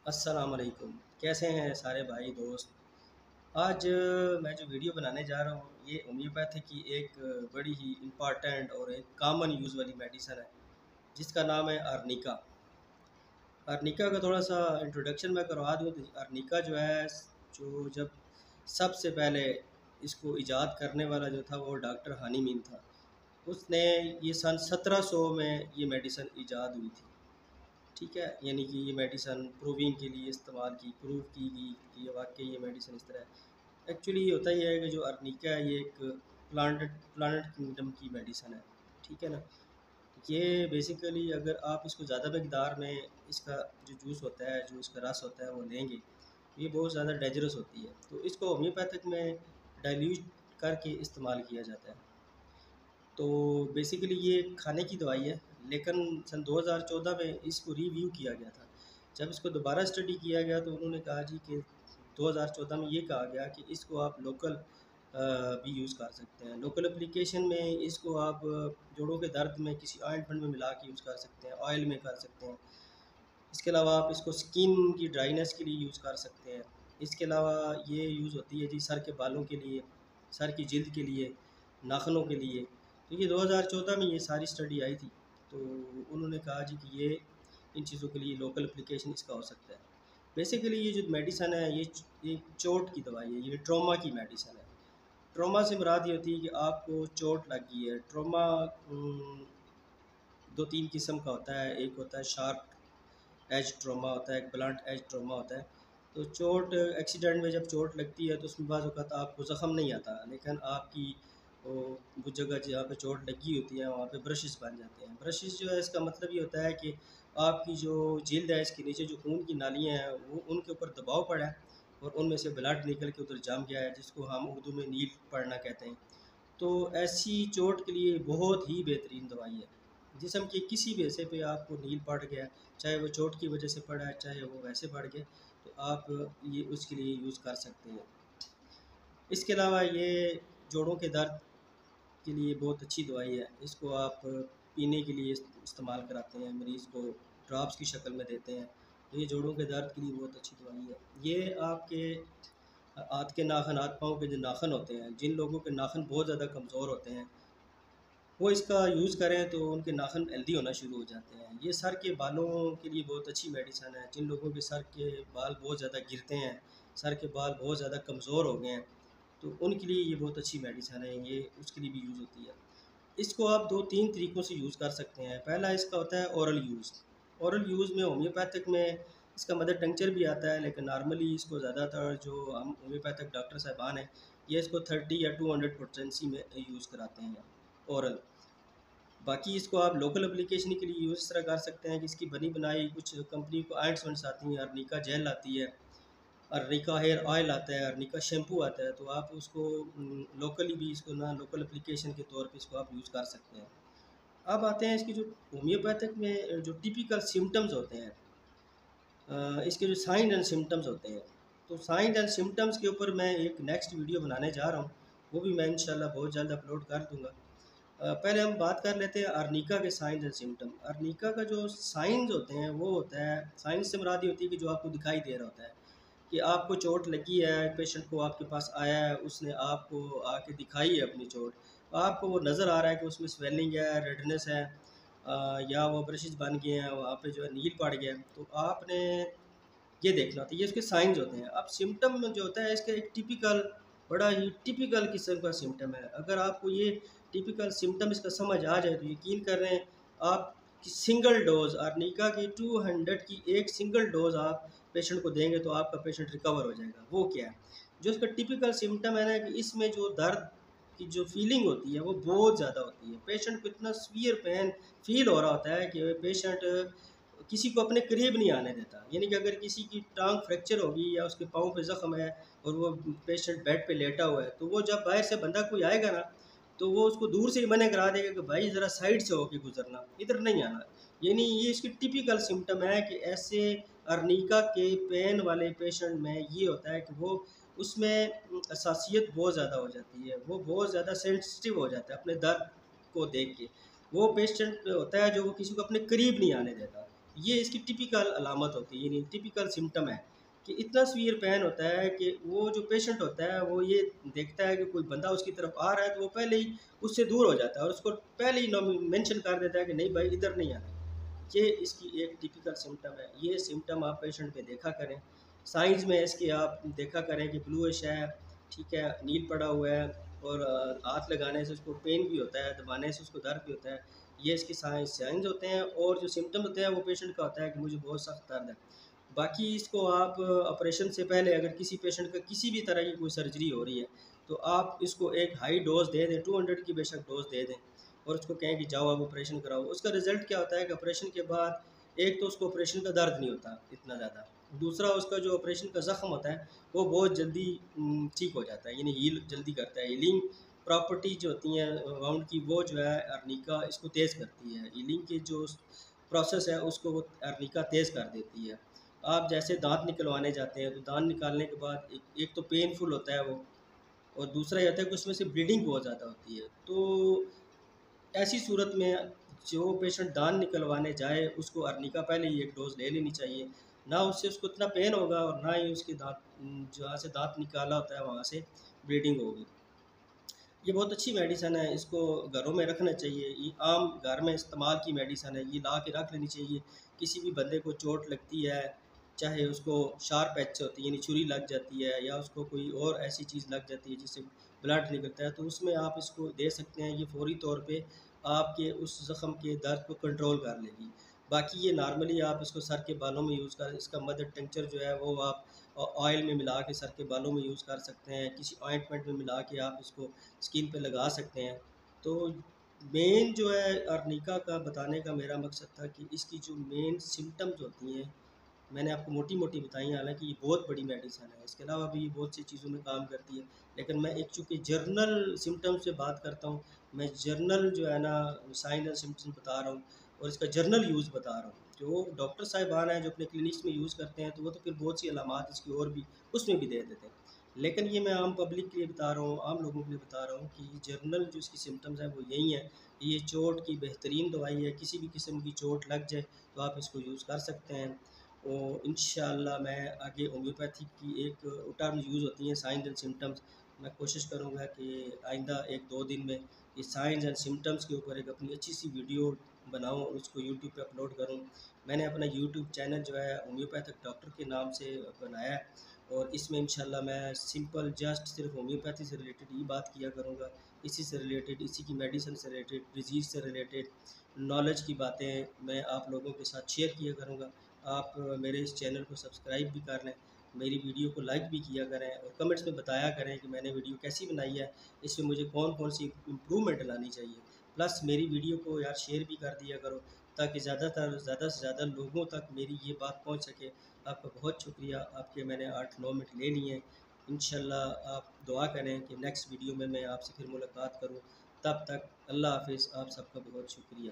अस्सलाम वालेकुम। कैसे हैं सारे भाई दोस्त। आज मैं जो वीडियो बनाने जा रहा हूँ ये होम्योपैथी की एक बड़ी ही इम्पॉर्टेंट और एक कॉमन यूज़ वाली मेडिसिन है जिसका नाम है अर्निका। अर्निका का थोड़ा सा इंट्रोडक्शन मैं करवा दूँ तो अर्निका जो है जो जब सबसे पहले इसको इजाद करने वाला जो था वो डॉक्टर हानीमीन था। उसने ये सन 1700 में ये मेडिसिन इजाद हुई थी। ठीक है, यानी कि ये मेडिसिन प्रूविंग के लिए इस्तेमाल की, प्रूव की गई कि वाकई ये मेडिसिन इस तरह है। एक्चुअली ये होता ही है कि जो अर्निका है ये एक प्लांट प्लांट किंगडम की मेडिसिन है। ठीक है ना। ये बेसिकली अगर आप इसको ज़्यादा मकदार में इसका जो जूस होता है, जो इसका रस होता है वो लेंगे, ये बहुत ज़्यादा डेंजरस होती है। तो इसको होम्योपैथिक में डाइल्यूट करके इस्तेमाल किया जाता है। तो बेसिकली ये खाने की दवाई है, लेकिन सन 2014 में इसको रिव्यू किया गया था। जब इसको दोबारा स्टडी किया गया तो उन्होंने कहा जी कि 2014 में ये कहा गया कि इसको आप लोकल भी यूज़ कर सकते हैं। लोकल एप्लीकेशन में इसको आप जोड़ों के दर्द में किसी ऑइंटमेंट में मिला के यूज़ कर सकते हैं, ऑयल में कर सकते हैं। इसके अलावा आप इसको स्किन की ड्राइनेस के लिए यूज़ कर सकते हैं। इसके अलावा ये यूज़ होती है जी सर के बालों के लिए, सर की जिल्द के लिए, नाखनों के लिए। तो ये 2014 में ये सारी स्टडी आई थी। तो उन्होंने कहा जी कि ये इन चीज़ों के लिए लोकल एप्लीकेशन इसका हो सकता है। बेसिकली ये जो मेडिसन है ये चोट की दवाई है, ये ट्रॉमा की मेडिसन है। ट्रॉमा से मुराद ये होती है कि आपको चोट लग गई है। ट्रॉमा दो तीन किस्म का होता है, एक होता है शार्प एज ट्रॉमा होता है, एक ब्लंट एज ट्रॉमा होता है। तो चोट एक्सीडेंट में जब चोट लगती है तो उसमें बाज़ औक़ात आपको ज़ख़म नहीं आता, लेकिन आपकी वो जगह जहाँ पे चोट लगी होती है वहाँ पे ब्रशेस बन जाते हैं। ब्रशेस जो है इसका मतलब ये होता है कि आपकी जो जिल्द है इसके नीचे जो खून की नालियाँ हैं वो उनके ऊपर दबाव पड़ा है और उनमें से ब्लड निकल के उधर जम गया है, जिसको हम उर्दू में नील पड़ना कहते हैं। तो ऐसी चोट के लिए बहुत ही बेहतरीन दवाई है। जिस्म के किसी भी हिस्से पे आपको नील पड़ गया, चाहे वो चोट की वजह से पड़ा है, चाहे वो वैसे पड़ गया, तो आप ये उसके लिए यूज़ कर सकते हैं। इसके अलावा ये जोड़ों के दर्द के लिए बहुत अच्छी दवाई है। इसको आप पीने के लिए इस्तेमाल कराते हैं, मरीज़ को ड्रॉप्स की शक्ल में देते हैं। तो ये जोड़ों के दर्द के लिए बहुत अच्छी दवाई है। ये आपके हाथ के नाखन, हाथ पाँव के जो नाखन होते हैं, जिन लोगों के नाखन बहुत ज़्यादा कमज़ोर होते हैं वो इसका यूज़ करें तो उनके नाखन हेल्दी होना शुरू हो जाते हैं। ये सर के बालों के लिए बहुत अच्छी मेडिसन है। जिन लोगों के सर के बाल बहुत ज़्यादा गिरते हैं, सर के बाल बहुत ज़्यादा कमज़ोर हो गए हैं, तो उनके लिए ये बहुत अच्छी मेडिसन है, ये उसके लिए भी यूज़ होती है। इसको आप 2-3 तरीक़ों से यूज़ कर सकते हैं। पहला इसका होता है ओरल यूज़। ओरल यूज़ में होम्योपैथिक में इसका मदर टंक्चर भी आता है, लेकिन नॉर्मली इसको ज़्यादातर जो हम होम्योपैथिक डॉक्टर साहिबान हैं, ये इसको 30 या 200 पोटेंसी में यूज़ कराते हैं ओरल। बाकी इसको आप लोकल एप्लीकेशन के लिए यूज़ इस तरह कर सकते हैं कि इसकी बनी बनाई कुछ कंपनी को ऑइंटमेंट्स आती हैं, अर्निका जेल आती है, अर्निका हेयर ऑयल आता है, अर्निका शैम्पू आता है। तो आप उसको लोकली भी इसको ना लोकल एप्लीकेशन के तौर पे इसको आप यूज़ कर सकते हैं। अब आते हैं इसकी जो होम्योपैथिक में जो टिपिकल सिम्पटम्स होते हैं, इसके जो साइन एंड सिम्पटम्स होते हैं, तो साइन एंड सिम्पटम्स के ऊपर मैं एक नेक्स्ट वीडियो बनाने जा रहा हूँ, वो भी मैं इंशाल्लाह बहुत जल्द अपलोड कर दूँगा। पहले हम बात कर लेते हैं अर्निका के साइंस एंड सिम्पटम। अर्निका का जो साइंस होते हैं वो होता है, साइंस से मुराद ये होती है कि जो आपको दिखाई दे रहा होता है कि आपको चोट लगी है, पेशेंट को आपके पास आया है, उसने आपको आके दिखाई है अपनी चोट, आपको वो नज़र आ रहा है कि उसमें स्वेलिंग है, रेडनेस है, या वो ब्रशेस बन गए हैं, वहाँ पे जो है नील पड़ गया है, तो आपने ये देखना होता है। ये उसके साइंस होते हैं। अब सिम्पटम जो होता है इसका एक टिपिकल, बड़ा ही टिपिकल किस्म का सिम्पटम है। अगर आपको ये टिपिकल सिम्पटम इसका समझ आ जाए तो यकीन कर रहे हैं आप कि सिंगल डोज़ अर्निका की 200 की एक सिंगल डोज़ आप पेशेंट को देंगे तो आपका पेशेंट रिकवर हो जाएगा। वो क्या है? जो इसका टिपिकल सिम्पटम है ना कि इसमें जो दर्द की जो फीलिंग होती है वो बहुत ज़्यादा होती है। पेशेंट को इतना सीवियर पेन फ़ील हो रहा होता है कि पेशेंट किसी को अपने करीब नहीं आने देता। यानी कि अगर किसी की टाँग फ्रैक्चर होगी या उसके पाँव पे ज़ख्म है और वो पेशेंट बेड पे लेटा हुआ है, तो वो जब बाहर से बंदा कोई आएगा ना, तो वो उसको दूर से ही मना करा देगा कि भाई ज़रा साइड से होके गुज़रना, इधर नहीं आना। यानी ये इसकी टिपिकल सिम्पटम है कि ऐसे अर्निका के पेन वाले पेशेंट में ये होता है कि वो उसमें हसासियत बहुत ज़्यादा हो जाती है, वो बहुत ज़्यादा सेंसिटिव हो जाता है अपने दर्द को देख के। वो पेशेंट होता है जो वो किसी को अपने करीब नहीं आने देता। ये इसकी टिपिकल अलामत होती है, यानी टिपिकल सिम्टम है कि इतना सीवियर पेन होता है कि वो जो पेशेंट होता है वो ये देखता है कि कोई बंदा उसकी तरफ आ रहा है तो वो पहले ही उससे दूर हो जाता है और उसको पहले ही मेंशन कर देता है कि नहीं भाई इधर नहीं आना। ये इसकी एक टिपिकल सिम्टम है। ये सिम्टम आप पेशेंट पे देखा करें, साइंस में इसके आप देखा करें कि ब्लूइश है, ठीक है, नील पड़ा हुआ है और हाथ लगाने से उसको पेन भी होता है, दबाने से उसको दर्द भी होता है। ये इसके साइंस होते हैं और जो सिम्टम होते हैं वो पेशेंट का होता है कि मुझे बहुत सख्त दर्द है। बाकी इसको आप ऑपरेशन से पहले अगर किसी पेशेंट का किसी भी तरह की कोई सर्जरी हो रही है तो आप इसको एक हाई डोज दे दें, 200 की बेशक डोज दे दें और उसको कहें कि जाओ आप ऑपरेशन कराओ। उसका रिज़ल्ट क्या होता है कि ऑपरेशन के बाद एक तो उसको ऑपरेशन का दर्द नहीं होता इतना ज़्यादा, दूसरा उसका जो ऑपरेशन का ज़ख्म होता है वो बहुत जल्दी ठीक हो जाता है, यानी हील जल्दी करता है। हीलिंग प्रॉपर्टी जो होती हैं वाउंड की वो जो है अर्निका इसको तेज़ करती है। हीलिंग की जो प्रोसेस है उसको वो अर्निका तेज़ कर देती है। आप जैसे दांत निकलवाने जाते हैं तो दांत निकालने के बाद एक तो पेनफुल होता है वो, और दूसरा ये होता है कि उसमें से ब्लीडिंग बहुत ज़्यादा होती है। तो ऐसी सूरत में जो पेशेंट दांत निकलवाने जाए उसको अर्निका पहले ही एक डोज़ ले लेनी चाहिए। ना उससे उसको इतना पेन होगा और ना ही उसके दांत जहाँ से दांत निकाला होता है वहाँ से ब्लीडिंग होगी। ये बहुत अच्छी मेडिसन है, इसको घरों में रखना चाहिए। ये आम घर में इस्तेमाल की मेडिसन है, ये ला के रख लेनी चाहिए। किसी भी बंदे को चोट लगती है, चाहे उसको शार्प एज होती है यानी छुरी लग जाती है या उसको कोई और ऐसी चीज़ लग जाती है जिससे ब्लड निकलता है, तो उसमें आप इसको दे सकते हैं। ये फ़ौरी तौर पे आपके उस ज़ख़म के दर्द को कंट्रोल कर लेगी। बाकी ये नॉर्मली आप इसको सर के बालों में यूज़ कर, इसका मदर टिंचर जो है वो आप ऑयल में मिला के सर के बालों में यूज़ कर सकते हैं, किसी ऑइंटमेंट में मिला के आप इसको स्किन पे लगा सकते हैं। तो मेन जो है अर्निका का बताने का मेरा मकसद था कि इसकी जो मेन सिम्टम्स होती हैं मैंने आपको मोटी मोटी बताई हैं, हालांकि ये बहुत बड़ी मेडिसन है, इसके अलावा भी ये बहुत सी चीज़ों में काम करती है। लेकिन मैं एक चूँकि जर्नल सिम्टम्स से बात करता हूँ, मैं जर्नल जो है ना साइन और सिम्टम्स बता रहा हूँ और इसका जर्नल यूज़ बता रहा हूँ। जो डॉक्टर साहिबान हैं जो अपने क्लिनिक्स में यूज़ करते हैं तो वो तो फिर बहुत सी अलामात इसकी और भी उसमें भी दे देते हैं। लेकिन ये मैं आम पब्लिक के लिए बता रहा हूँ, आम लोगों के लिए बता रहा हूँ कि जर्नल जो इसकी सिम्टम्स हैं वो यही हैं। ये चोट की बेहतरीन दवाई है, किसी भी किस्म की चोट लग जाए तो आप इसको यूज़ कर सकते हैं। और इंशाअल्लाह मैं आगे होम्योपैथी की एक टर्म यूज़ होती हैं साइंस एंड सिम्टम्स, मैं कोशिश करूँगा कि आइंदा 1-2 दिन में ये साइंस एंड सिम्टम्स के ऊपर एक अपनी अच्छी सी वीडियो बनाऊँ और उसको यूट्यूब पे अपलोड करूँ। मैंने अपना यूट्यूब चैनल जो है होम्योपैथिक डॉक्टर के नाम से बनाया है और इसमें इंशाल्लाह मैं सिंपल जस्ट सिर्फ होम्योपैथी से रिलेटेड ही बात किया करूँगा। इसी से रिलेटेड, इसी की मेडिसिन से रिलेटेड, डिजीज़ से रिलेटेड नॉलेज की बातें मैं आप लोगों के साथ शेयर किया करूँगा। आप मेरे इस चैनल को सब्सक्राइब भी कर लें, मेरी वीडियो को लाइक भी किया करें और कमेंट्स में बताया करें कि मैंने वीडियो कैसी बनाई है, इसमें मुझे कौन कौन सी इम्प्रूवमेंट लानी चाहिए। प्लस मेरी वीडियो को यार शेयर भी कर दिया करो ताकि ज़्यादा से ज़्यादा लोगों तक मेरी ये बात पहुंच सके। आपका बहुत शुक्रिया, आपके मैंने 8-9 मिनट ले लिए हैं। इंशाल्लाह आप दुआ करें कि नेक्स्ट वीडियो में मैं आपसे फिर मुलाकात करूं। तब तक अल्लाह हाफ़िज़, आप सबका बहुत शुक्रिया।